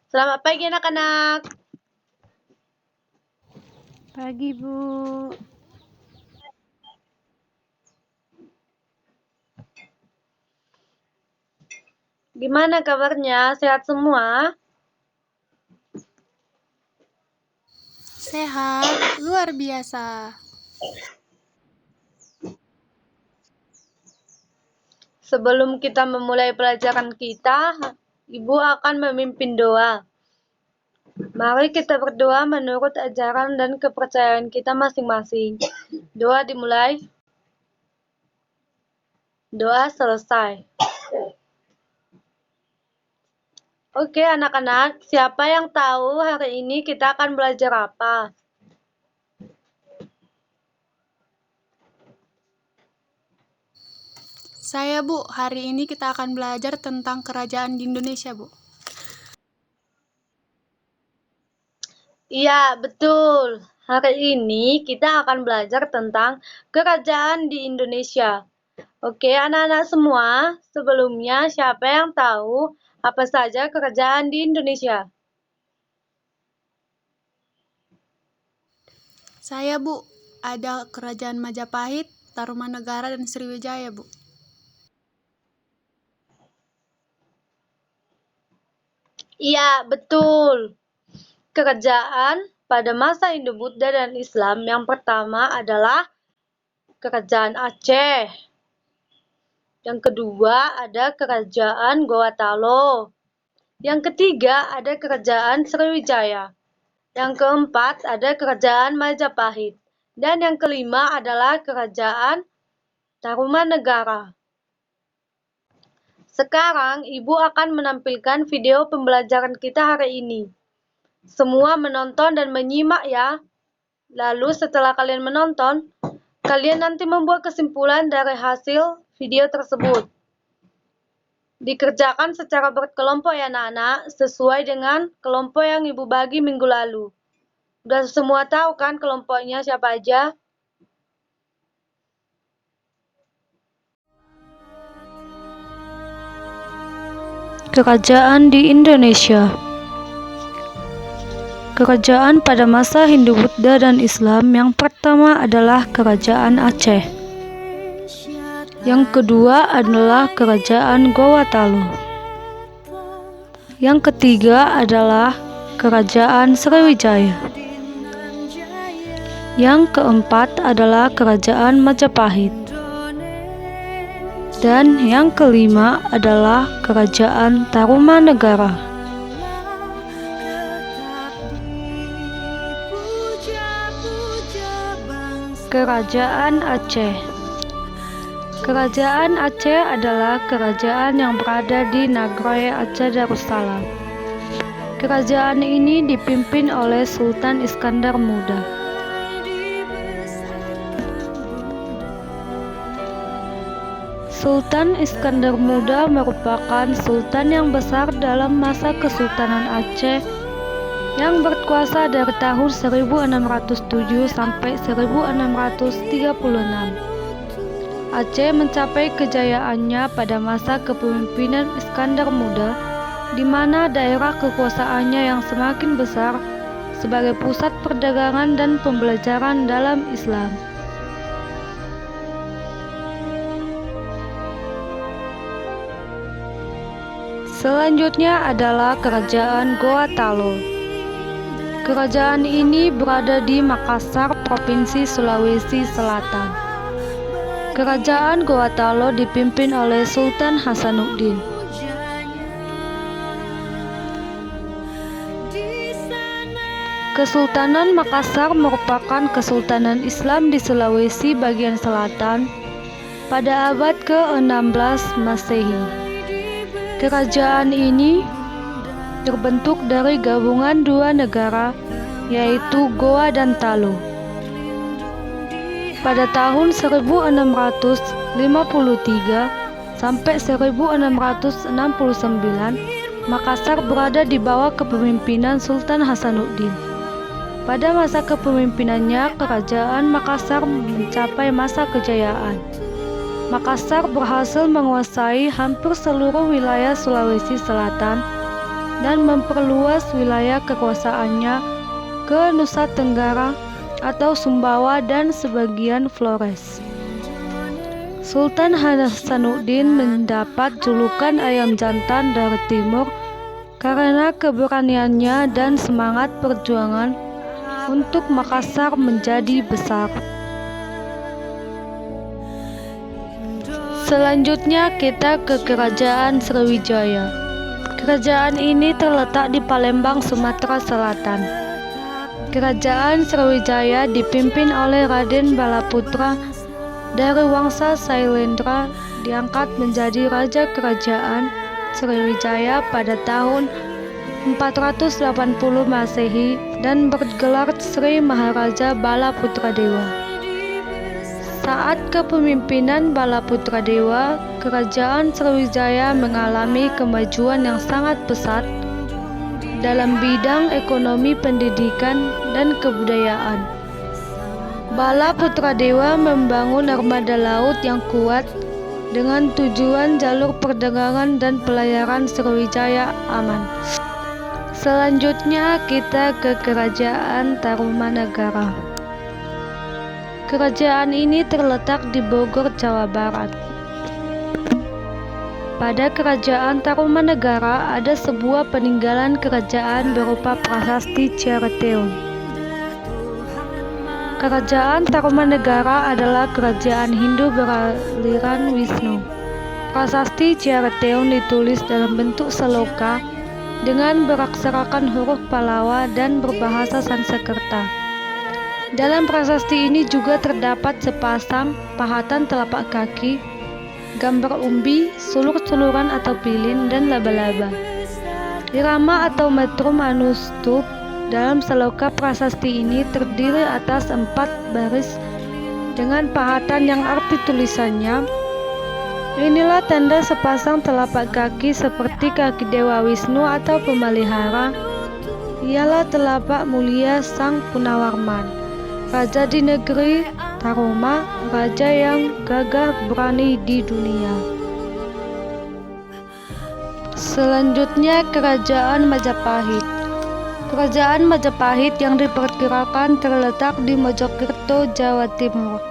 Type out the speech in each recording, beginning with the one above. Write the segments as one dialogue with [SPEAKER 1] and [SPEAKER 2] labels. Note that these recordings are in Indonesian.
[SPEAKER 1] Selamat pagi anak-anak.
[SPEAKER 2] Pagi, Bu.
[SPEAKER 1] Gimana kabarnya? Sehat semua?
[SPEAKER 2] Sehat, luar biasa.
[SPEAKER 1] Sebelum kita memulai pelajaran kita, Ibu akan memimpin doa. Mari kita berdoa menurut ajaran dan kepercayaan kita masing-masing. Doa dimulai. Doa selesai. Oke anak-anak, siapa yang tahu hari ini kita akan belajar apa?
[SPEAKER 2] Saya, Bu. Hari ini kita akan belajar tentang kerajaan di Indonesia, Bu.
[SPEAKER 1] Iya, betul. Hari ini kita akan belajar tentang kerajaan di Indonesia. Oke, anak-anak semua, sebelumnya siapa yang tahu apa saja kerajaan di Indonesia?
[SPEAKER 2] Saya, Bu. Ada kerajaan Majapahit, Tarumanegara, dan Sriwijaya, Bu.
[SPEAKER 1] Iya, betul. Kerajaan pada masa Hindu-Buddha dan Islam yang pertama adalah Kerajaan Aceh. Yang kedua ada Kerajaan Gowatalo. Yang ketiga ada Kerajaan Sriwijaya. Yang keempat ada Kerajaan Majapahit. Dan yang kelima adalah Kerajaan Tarumanegara. Sekarang Ibu akan menampilkan video pembelajaran kita hari ini. Semua menonton dan menyimak ya. Lalu setelah kalian menonton, kalian nanti membuat kesimpulan dari hasil video tersebut. Dikerjakan secara berkelompok ya anak-anak, sesuai dengan kelompok yang Ibu bagi minggu lalu. Udah semua tahu kan kelompoknya siapa aja?
[SPEAKER 3] Kerajaan di Indonesia. Kerajaan pada masa Hindu-Buddha dan Islam yang pertama adalah Kerajaan Aceh. Yang kedua adalah Kerajaan Gowatalo. Yang ketiga adalah Kerajaan Sriwijaya. Yang keempat adalah Kerajaan Majapahit. Dan yang kelima adalah Kerajaan Tarumanegara. Kerajaan Aceh. Kerajaan Aceh adalah kerajaan yang berada di Nagraya Aceh Darussalam. Kerajaan ini dipimpin oleh Sultan Iskandar Muda. Sultan Iskandar Muda merupakan sultan yang besar dalam masa Kesultanan Aceh yang berkuasa dari tahun 1607 sampai 1636. Aceh mencapai kejayaannya pada masa kepemimpinan Iskandar Muda, di mana daerah kekuasaannya yang semakin besar sebagai pusat perdagangan dan pembelajaran dalam Islam. Selanjutnya adalah Kerajaan Gowatalo. Kerajaan ini berada di Makassar, Provinsi Sulawesi Selatan. Kerajaan Gowatalo dipimpin oleh Sultan Hasanuddin. Kesultanan Makassar merupakan kesultanan Islam di Sulawesi bagian selatan pada abad ke-16 Masehi. Kerajaan ini terbentuk dari gabungan dua negara, yaitu Goa dan Talo. Pada tahun 1653 sampai 1669, Makassar berada di bawah kepemimpinan Sultan Hasanuddin. Pada masa kepemimpinannya, kerajaan Makassar mencapai masa kejayaan. Makassar berhasil menguasai hampir seluruh wilayah Sulawesi Selatan dan memperluas wilayah kekuasaannya ke Nusa Tenggara atau Sumbawa dan sebagian Flores. Sultan Hasanuddin mendapat julukan ayam jantan dari timur karena keberaniannya dan semangat perjuangan untuk Makassar menjadi besar. Selanjutnya kita ke Kerajaan Sriwijaya. Kerajaan ini terletak di Palembang, Sumatera Selatan. Kerajaan Sriwijaya dipimpin oleh Raden Balaputra dari Wangsa Sailendra, diangkat menjadi Raja Kerajaan Sriwijaya pada tahun 480 Masehi dan bergelar Sri Maharaja Balaputra Dewa. Saat kepemimpinan Balaputra Dewa, Kerajaan Sriwijaya mengalami kemajuan yang sangat pesat dalam bidang ekonomi, pendidikan, dan kebudayaan. Balaputra Dewa membangun armada laut yang kuat dengan tujuan jalur perdagangan dan pelayaran Sriwijaya aman. Selanjutnya kita ke Kerajaan Tarumanagara. Kerajaan ini terletak di Bogor, Jawa Barat. Pada Kerajaan Tarumanagara ada sebuah peninggalan kerajaan berupa prasasti Ciareteon. Kerajaan Tarumanagara adalah kerajaan Hindu beraliran Wisnu. Prasasti Ciareteon ditulis dalam bentuk saloka dengan beraksarakan huruf Pallawa dan berbahasa Sanskerta. Dalam prasasti ini juga terdapat sepasang pahatan telapak kaki, gambar umbi, sulur-suluran atau pilin, dan laba-laba. Irama atau metrum anustup dalam saloka prasasti ini terdiri atas 4 baris dengan pahatan yang arti tulisannya, "Inilah tanda sepasang telapak kaki seperti kaki Dewa Wisnu atau pemelihara. Ialah telapak mulia Sang Punawarman, raja di negeri Taruma, raja yang gagah berani di dunia." Selanjutnya Kerajaan Majapahit. Kerajaan Majapahit yang diperkirakan terletak di Mojokerto, Jawa Timur.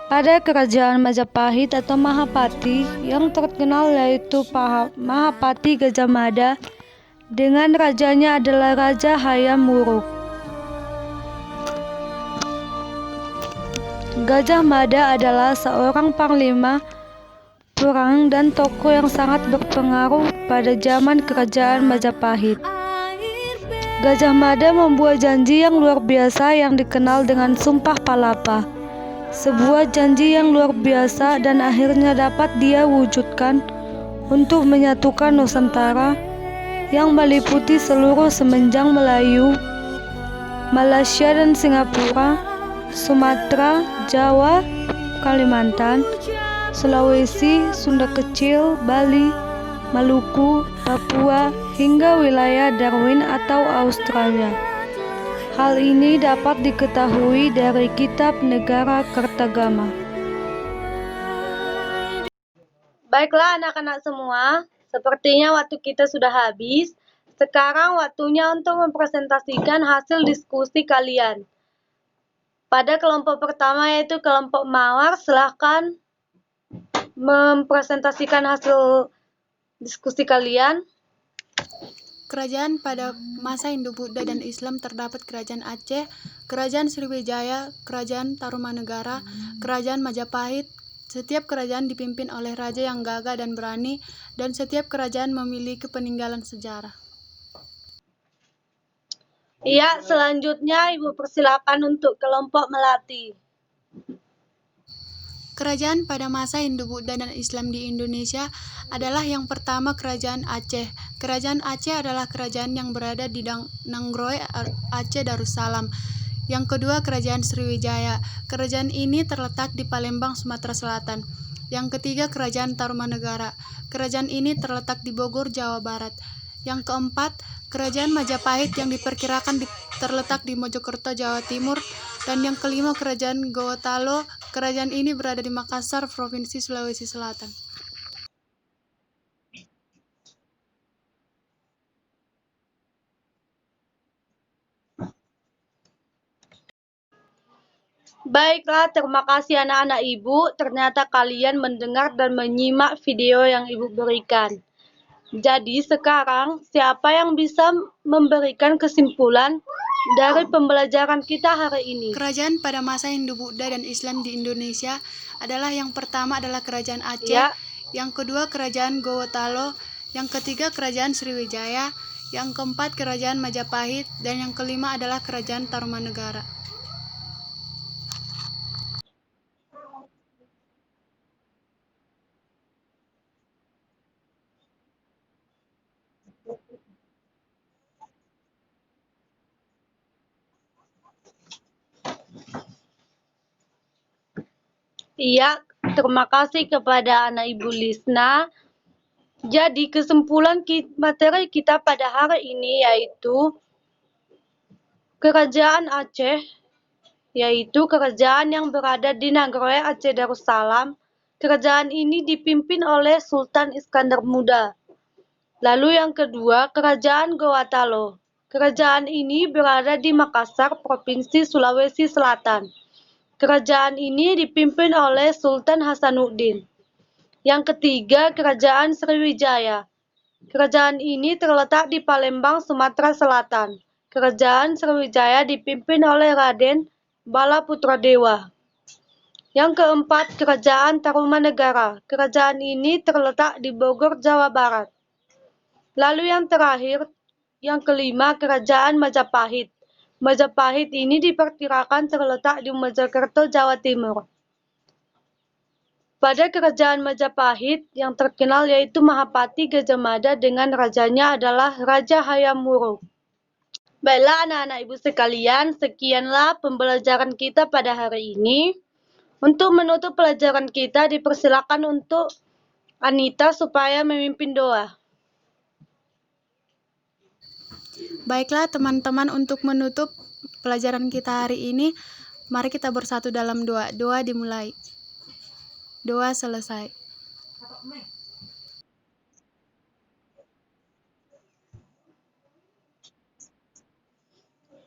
[SPEAKER 3] Pada Kerajaan Majapahit atau Mahapati yang terkenal yaitu Mahapati Gajah Mada dengan rajanya adalah Raja Hayam Wuruk. Gajah Mada adalah seorang panglima perang dan tokoh yang sangat berpengaruh pada zaman Kerajaan Majapahit. Gajah Mada membuat janji yang luar biasa yang dikenal dengan Sumpah Palapa. Sebuah janji yang luar biasa dan akhirnya dapat dia wujudkan untuk menyatukan Nusantara yang meliputi seluruh semenjang Melayu, Malaysia dan Singapura, Sumatera, Jawa, Kalimantan, Sulawesi, Sunda Kecil, Bali, Maluku, Papua, hingga wilayah Darwin atau Australia. Hal ini dapat diketahui dari Kitab Negara Kertagama.
[SPEAKER 1] Baiklah anak-anak semua, sepertinya waktu kita sudah habis. Sekarang waktunya untuk mempresentasikan hasil diskusi kalian. Pada kelompok pertama yaitu kelompok Mawar, silahkan mempresentasikan hasil diskusi kalian.
[SPEAKER 2] Kerajaan pada masa Hindu-Buddha dan Islam terdapat Kerajaan Aceh, Kerajaan Sriwijaya, Kerajaan Tarumanegara, Kerajaan Majapahit. Setiap kerajaan dipimpin oleh raja yang gagah dan berani, dan setiap kerajaan memiliki peninggalan sejarah.
[SPEAKER 1] Iya, selanjutnya Ibu persilakan untuk kelompok Melati.
[SPEAKER 2] Kerajaan pada masa Hindu-Buddha dan Islam di Indonesia adalah yang pertama Kerajaan Aceh. Kerajaan Aceh adalah kerajaan yang berada di Nangroe, Aceh Darussalam. Yang kedua Kerajaan Sriwijaya. Kerajaan ini terletak di Palembang, Sumatera Selatan. Yang ketiga Kerajaan Tarumanegara. Kerajaan ini terletak di Bogor, Jawa Barat. Yang keempat Kerajaan Majapahit yang diperkirakan terletak di Mojokerto, Jawa Timur. Dan yang kelima Kerajaan Gotalo. Kerajaan ini berada di Makassar, Provinsi Sulawesi Selatan.
[SPEAKER 1] Baiklah, terima kasih anak-anak Ibu. Ternyata kalian mendengar dan menyimak video yang Ibu berikan. Jadi sekarang, siapa yang bisa memberikan kesimpulan dari pembelajaran kita hari ini?
[SPEAKER 2] Kerajaan pada masa Hindu-Buddha dan Islam di Indonesia adalah yang pertama adalah Kerajaan Aceh,
[SPEAKER 1] Ya.
[SPEAKER 2] yang kedua Kerajaan Gowotalo, yang ketiga Kerajaan Sriwijaya, yang keempat Kerajaan Majapahit, dan yang kelima adalah Kerajaan Tarumanegara.
[SPEAKER 1] Iya, terima kasih kepada anak Ibu Lisna. Jadi kesimpulan materi kita pada hari ini yaitu Kerajaan Aceh, yaitu kerajaan yang berada di Nagroi Aceh Darussalam. Kerajaan ini dipimpin oleh Sultan Iskandar Muda. Lalu yang kedua, Kerajaan Gowotalo. Kerajaan ini berada di Makassar, Provinsi Sulawesi Selatan. Kerajaan ini dipimpin oleh Sultan Hasanuddin. Yang ketiga, Kerajaan Sriwijaya. Kerajaan ini terletak di Palembang, Sumatera Selatan. Kerajaan Sriwijaya dipimpin oleh Raden Bala Putradewa. Yang keempat, Kerajaan Tarumanegara. Kerajaan ini terletak di Bogor, Jawa Barat. Lalu yang terakhir, yang kelima, Kerajaan Majapahit. Majapahit ini diperkirakan terletak di Mojokerto, Jawa Timur. Pada Kerajaan Majapahit yang terkenal yaitu Mahapati Gajah Mada dengan rajanya adalah Raja Hayam Wuruk. Baiklah anak-anak Ibu sekalian, sekianlah pembelajaran kita pada hari ini. Untuk menutup pelajaran kita, dipersilakan untuk Anita supaya memimpin doa.
[SPEAKER 2] Baiklah teman-teman, untuk menutup pelajaran kita hari ini, mari kita bersatu dalam doa. Doa dimulai. Doa selesai.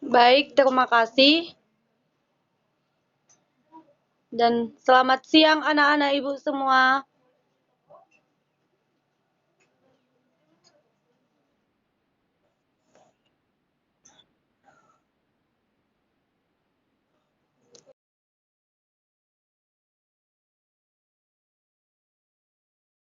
[SPEAKER 1] Baik, terima kasih. Dan selamat siang anak-anak Ibu semua.